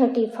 35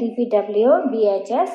DPW BHS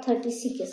36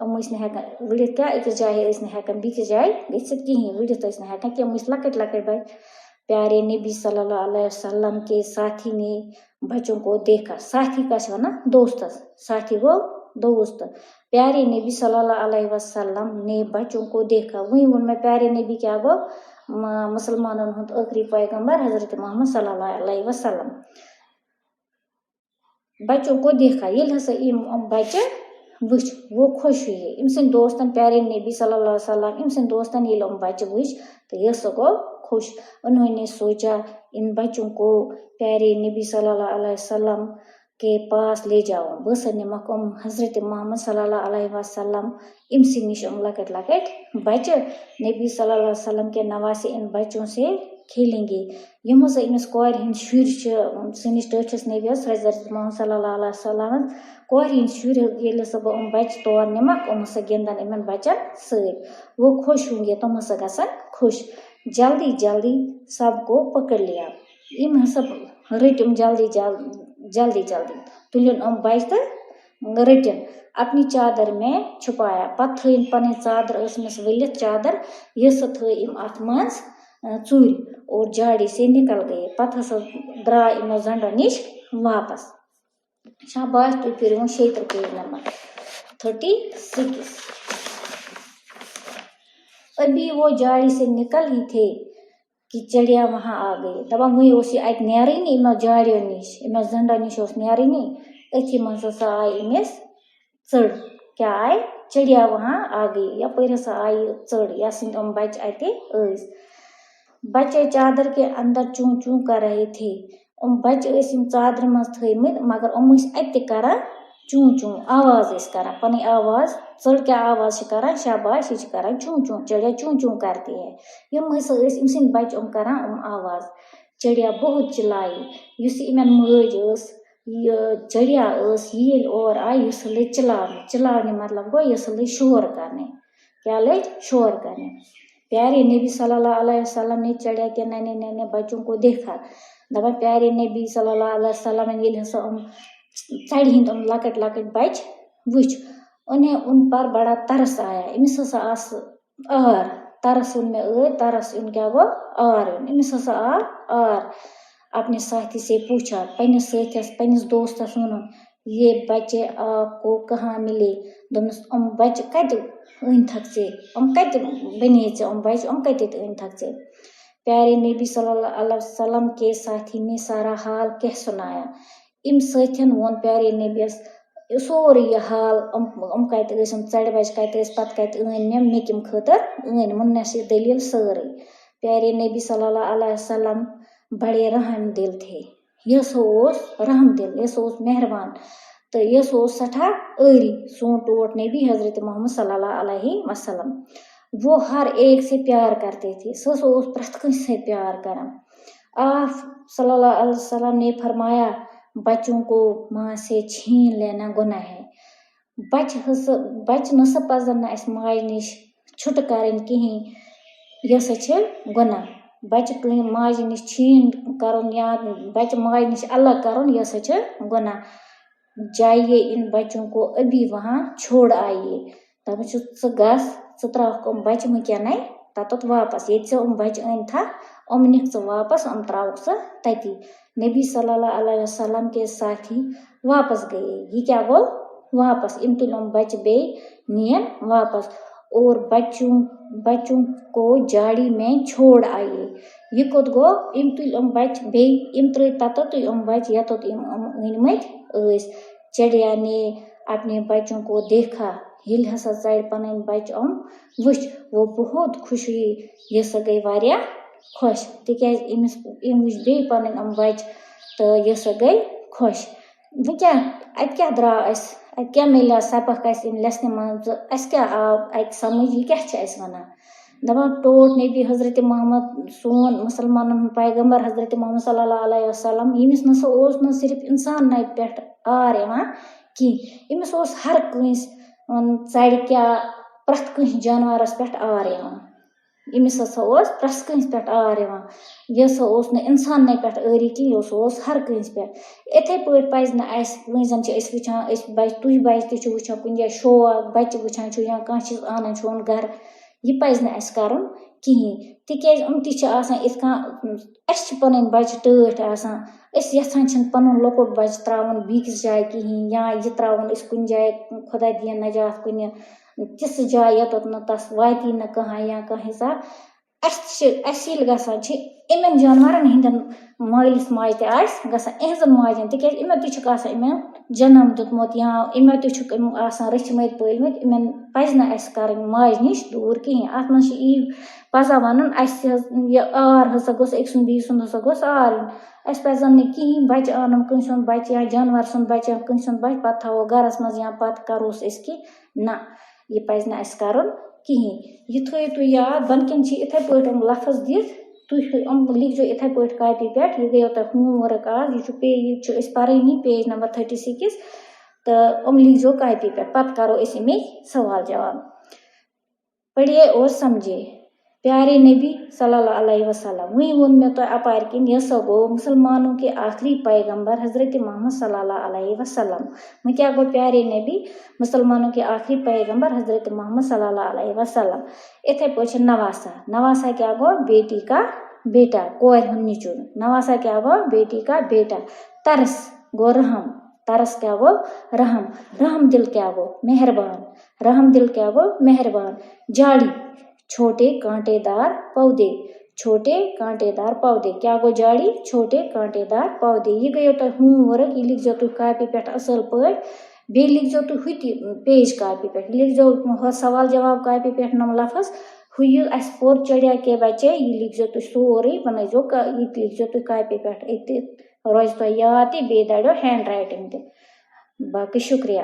یِم ٲسۍ نہٕ ہٮ۪کان وٕڑِتھ کیٛاہ أکِس جایہِ ٲسۍ نہٕ ہٮ۪کان بیٚکِس جایہِ گٔژھِتھ کِہیٖنۍ وٕڑِتھ ٲسۍ نہٕ ہٮ۪کان کینٛہہ یِم ٲسۍ لۄکٕٹۍ لۄکٕٹۍ بَچہِ پیارے نبی صلی اللہ علیہ وسلم کے ساتھی نے بچوں کو دیکھا ساتھی کا چھِ وَنان دوستَس ساتھی گوٚو دوست پیارے نبی صلی اللہ علیہ وسلم نے بچوں کو دیکھا وٕنۍ ووٚن مےٚ پیارے نبی کیٛاہ گوٚو مُسلمانَن ہُنٛد ٲخری پیغمبر حضرت محمد صلی اللہ علیہ وسلم بچوں کو دیکھا ییٚلہِ ہسا یِم بچہِ وٕچھ وہ خوش ہوئے أمۍ سٕنٛدۍ دوستن پیارے نبی صلی اللہ علیہ وسلم أمۍ سٕنٛدۍ دوستن ییٚلہِ یِم بچہِ وٕچھ تہٕ یہِ سا گوٚو خوش انہوں نے سوچا ان بچوں کو پیارے نبی صلی اللہ علیہ وسلم کے پاس لے جاؤں بہٕ ہسا نِمکھ حضرت محمد صلی اللہ علیہ وسلم أمۍ سٕے نِش لۄکٕٹۍ لۄکٕٹۍ بچہِ نبی صلی اللہ علیہ وسلم کے نواسے ان بچوں سے کھیلیں گے یِم ہسا أمِس کورِ ہٕنٛدۍ شُرۍ چھِ سٲنِس ٹٲٹھِس نبیَس حضرت محمد صلی اللہ علیہ وسلم کورِ ہٕنٛدۍ شُرۍ ییٚلہِ ہسا بہٕ بچہِ تور نِمکھ ہسا گِنٛدن یِمن بچن سۭتۍ وہ خوش ہوں گے تِم ہسا گژھن خوش جلدی جلدی سب کو پکڑ لیا یِم ہسا رٔٹۍ جلدی جلدی تُلِن بچہِ تہٕ رٔٹِن اپنی چادر میں چھپایا پتہٕ تھٲیِن پنٕنۍ ژادر ٲس أمِس ؤلِتھ چادر یہِ ہسا تھٲے یِم اتھ منٛز ژوٗرِ اور جاڑی سے نکل گئے پتہٕ ہسا درٛاے یِمو زنڈو نِش واپس شاباش تُہۍ کٔرِو وۄنۍ 36 پیج نمبر 36 ابھی وہ جاڑی سے نکل ہی تھے کہ چڑیا وہاں آ گئی دپان وٕنۍ اوس یہِ اَتہِ نیرٲنی یِمو جاڑیو نِش یِمو زنڈو نِش اوس نیرٲنی أتھی منٛز ہسا آیہِ أمِس ژٔر کیٛاہ آیہِ چڑیا وہاں آ گئی یپٲرۍ ہسا آیہِ ژٔر یا سٕنٛدۍ یِم بچہِ اَتہِ ٲسۍ بچے چادر کے اندر چوں چوں کر رہے تھے بچہِ ٲسۍ یِم ژادرِ منٛز تھٲیمٕتۍ مگر یِم ٲسۍ اَتہِ تہِ کران چوں چوں آواز ٲسۍ کران پنٕنۍ آواز ژٔر کیٛاہ آواز چھِ کران شاباش یہِ چھِ کران چوں چوں چڑیا چوں چوں کرتی ہے یِم ہسا ٲسۍ أمۍ سٕنٛدۍ بچہِ کران آواز چڑیا بہت چلائی یُس یِمن مٲج ٲس یہِ چڑیا ٲس یہِ ییٚلہِ اور آیہِ یہِ سا لٔج چلاونہِ مطلب گوٚو یہِ سا لٔج شور کرنہِ کیٛاہ لٔج شور کرنہِ پیارے نبی صلی اللہ علیہ وسلم نے چڑیا کے ننے ننے بچوں کو دیکھا دپان پیارے نبی صلی اللہ علیہ وسلم ییٚلہِ ہسا ژرِ ہٕنٛدۍ لۄکٕٹۍ لۄکٕٹۍ بچہِ وٕچھ انہیں ان پر بڑا ترس آیا أمِس ہسا آسہٕ آر ترس اوٚن مےٚ ترس یُن کیٛاہ گوٚو آر یُن أمِس ہسا آو آر اپنے ساتھی سے پوچھا پننِس سٲتھیس پننِس دوستس ووٚنُن یہ بچے آپ کو کہاں ملے دوٚپنس بچہِ کتہِ أنۍتھکھ ژےٚ کتہِ بنے ژےٚ بچہِ کتہِ أنۍتھکھ ژےٚ پیارے نبی صلی اللہ علیہ وسلم کے ساتھی نے سارا حال کہہ سنایا أمۍ سٲتھین ووٚن پیارے نبیَس سورُے یہِ حال کتہِ ٲسۍ ژرِ بچہِ کتہِ ٲسۍ پتہٕ کتہِ أنۍ مےٚ کمہِ خٲطرٕ أنۍ ووٚننس یہِ دٔلیٖل سٲرٕے پیارے نبی صلی اللہ علیہ وسلم بڑے رحم دل تھے یہِ ہسا اوس رحم دل یہِ ہسا اوس مہربان تہٕ یہِ ہسا اوس سٮ۪ٹھاہ عٲری سون ٹوٹھ نبی حضرت محمد صلی اللہ علیہ وسلم وہ ہر ایک سے پیار کرتے تھے سُہ ہسا اوس پرٛٮ۪تھ کٲنٛسہِ سۭتۍ پیار کران آپ صلی اللہ علیہ وسلم نے فرمایا بچوں کو ماں سے چھین لینا گناہ ہے بچہِ نسا پزن نہٕ اَسہِ ماجہِ نِش چھُٹہٕ کرٕنۍ کِہیٖنۍ یہِ ہسا چھِ گۄناہ بچہِ کٲنٛسہِ ماجہِ نِش چھیٖن کرُن یا بچہِ ماجہِ نِش الگ کرُن یہِ ہسا چھِ گۄناہ جائیے ان بچوں کو ابھی وہاں چھوڑ آئیے دپان چھُ ژٕ گژھ ژٕ تراوکھ بچہِ وٕنکیٚنَے تتتھ واپس ییٚتہِ ژےٚ بچہِ أنۍتھکھ نِکھ ژٕ واپس تراوکھ ژٕ تتی نبی صلی اللہ علیہ وسلم کے ساتھی واپس گئے یہِ کیٛاہ گوٚو واپس تُلۍ بچہِ بیٚیہِ نِیَن واپس اور بچوں کو جاڑی میں چھوڑ آئیے یہِ کوٚت گوٚو تُلۍ بچہِ بیٚیہِ ترٲے تتتھ تہٕ بچہِ یتتھ أنۍمٕتۍ ٲسۍ چڑیا نے اپنے بچوں کو دیکھا ییٚلہِ ہسا ژرِ پنٕنۍ بچہِ وٕچھ وہ بہت خوش ہوئی یہِ ہسا گٔے واریاہ خۄش تِکیٛازِ أمۍ وٕچھ بیٚیہِ پنٕنۍ بچہِ تہٕ یہِ ہسا گٔے خۄش وۄنۍ کیٛاہ اَتہِ کیٛاہ درٛاو اَسہِ اَتہِ کیٛاہ میلیو سبق اَسہِ اَمہِ لیسنہِ منٛز اَسہِ کیٛاہ آو اَتہِ سمجھ یہِ کیٛاہ چھِ اَسہِ وَنان دپان ٹوٹھ نبی حضرت محمد سون مُسلمانن ہُنٛد پیغمبر حضرت محمد صلی اللہ علیہ وسلم ییٚمِس نسا اوس نہٕ صرف اِنسانَے پٮ۪ٹھ آر یِوان کینٛہہ أمِس اوس ہر کٲنٛسہِ ژرِ کیٛاہ پرٛٮ۪تھ کٲنٛسہِ جانورس پٮ۪ٹھ آر یِوان ییٚمِس ہسا اوس پرٛٮ۪تھ کٲنٛسہِ پٮ۪ٹھ آر یِوان. یہِ ہسا اوس نہٕ اِنساننٕے پٮ۪ٹھ ٲری کینٛہہ، یہِ اوس ہر کٲنٛسہِ پٮ۪ٹھ. یِتھَے پٲٹھۍ پَزِ نہٕ اَسہِ کٲنٛسہِ زَن چھِ أسۍ وٕچھان أسۍ بَچہِ تُہۍ بَچہِ تہِ چھِ وٕچھان کُنہِ جایہِ شو اکھ بَچہِ وٕچھان چھُ یا کانٛہہ چیٖز آنان چھُ گَرٕ، یہِ پَزِ نہٕ اَسہِ کَرُن کِہیٖنۍ. تِکیٛازِ یِم تہِ چھِ آسان یِتھ کٔنۍ اَسہِ چھِ پَنٕنۍ بَچہِ ٹٲٹھۍ آسان. أسۍ یَژھان چھِنہٕ پَنُن لۄکُٹ بَچہِ ترٛاوُن بیٚکِس جایہِ کِہیٖنۍ یا یہِ ترٛاوُن أسۍ کُنہِ جایہِ خۄدا دِیِن نجات کُنہِ تِژھٕ جایہِ یوٚتَتھ نہٕ تَس واتی نہٕ کٕہٕنۍ یا کانٛہہ حِساب. اَسہِ ییٚلہِ گژھان چھِ یِمَن جانوَرَن ہٕنٛدٮ۪ن مٲلِس ماجہِ تہِ آسہِ گژھان یِہٕنٛزَن ماجٮ۪ن تِکیٛازِ یِمو تہِ چھُکھ آسان یِمَن جنم دیُتمُت یا یِمو تہِ چھُکھ یِم آسان رٔچھمٕتۍ پٲلمٕتۍ. یِمَن پَزِ نہٕ اَسہِ کَرٕنۍ ماجہِ نِش دوٗر کِہیٖنۍ. اَتھ منٛز چھِ یی پَزان وَنُن اَسہِ حظ یہِ آر ہسا گوٚژھ أکۍ سُنٛد بیٚیہِ سُنٛد ہسا گوٚژھ آر یُن. اَسہِ پَزَن نہٕ کِہیٖنۍ بَچہِ اَنُن کٲنٛسہِ ہُنٛد بَچہِ یا جانوَر سُنٛد بَچہِ یا کٲنٛسہِ ہُنٛد بَچہِ پَتہٕ تھاوو گَرَس منٛز یا پَتہٕ کَروس أسۍ کینٛہہ نہ یہِ پَزِ نہٕ اَسہِ کَرُن کِہیٖنۍ. یہِ تھٲیِو تُہۍ یاد بۄنکٮ۪ن چھِ یِتھَے پٲٹھۍ یِم لفظ دِتھ تُہۍ یِم لیکھزیو یِتھَے پٲٹھۍ کاپی پٮ۪ٹھ. یہِ گٔیو تۄہہِ ہوم ؤرٕک آز یہِ چھُ أسۍ پَرٲنی پیج نمبر 36 تہٕ یِم لیکھزیو کاپی پٮ۪ٹھ. پَتہٕ کَرو أسۍ اَمِکۍ سوال جواب. پڑھیے اور سمجھے. پیارے نبی صلی اللہ علیہ وسلم. وٕنۍ ووٚن مےٚ تۄہہِ اَپارِ کِنۍ یہِ ہسا گوٚو مُسلمانوں کے آخری پیغمبر حضرت محمد صلی اللہ علیہ وسلم. وۄنۍ کیٛاہ گوٚو پیارے نبی مُسلمانوں کے آخری پیغمبر حضرت محمد صلی اللہ علیہ وسلم. یِتھَے پٲٹھۍ چھِ نواسا. نواسا کیٛاہ گوٚو بیٹی کا بیٹا کورِ ہُنٛد نیٚچوٗ. نواسا کیٛاہ گوٚو بیٹی کا بیٹا. ترس گوٚو رحم. ترس کیٛاہ گوٚو رحم. رحم دل کیٛاہ گوٚو مہربان. رحم دل کیٛاہ گوٚو مہربان. جاڑی چھوٹے کانٹے دار پودے. چھوٹے کانٹے دار پودے کیٛاہ گوٚو جاڑی چھوٹے کانٹے دار پودے. یہِ گٔیو تۄہہِ ہوم ؤرٕک. یہِ لیکھزیو تُہۍ کاپی پٮ۪ٹھ اَصٕل پٲٹھۍ. بیٚیہِ لیکھزیو تُہۍ ہُہ تہِ پیج کاپی پٮ۪ٹھ. یہِ لیکھزیو سوال جواب کاپی پٮ۪ٹھ نَم لفظ. ہُہ یہِ اَسہِ پوٚر چڑیا کے بچے یہِ لیکھزیو تُہۍ سورُے بَنٲیزیو یہِ تہِ لیکھزیو تُہۍ کاپی پٮ۪ٹھ. أتہِ روزِ تۄہہِ یاد تہِ بیٚیہِ دَرِو ہینٛڈ رایٹِنٛگ تہِ. باقٕے شُکریہ.